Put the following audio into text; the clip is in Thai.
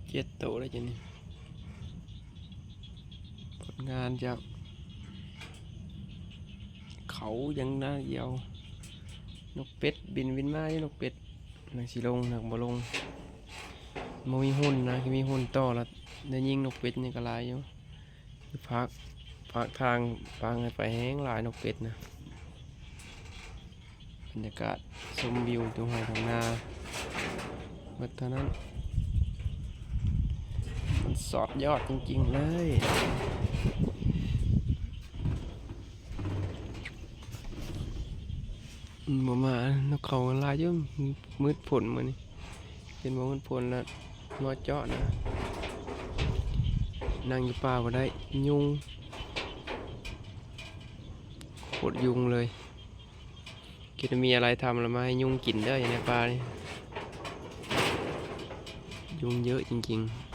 7 ตัวได้จ้ะนี่ผลงานจากเขายังน่าเดียวนกเป็ดบินมาอยู่นกเป็ดนักสิลงนักบ่ลงมันมีหุ่นนะที่มีหุ่นต่อแล้วได้ยิงนกเป็ดนี่ก็หลายอยู่พักทางให้ไปแห้งหลายนกเป็ดนะบรรยากาศชมวิวตรงไร่ตรงนาเมื่อเท่านั้นมันสอดยอดจริงๆเลยบ่มานกเขาลายเยอะมืดฝนมานี่เป็นบ่มืดฝนแล้วนอเจาะนะนั่งอยู่ป่าบ่ได้ยุงโคตรยุงเลยคิดว่ามีอะไรทำแล้วมาให้ยุงกินได้ในป่านี่ยุงเยอะจริงๆ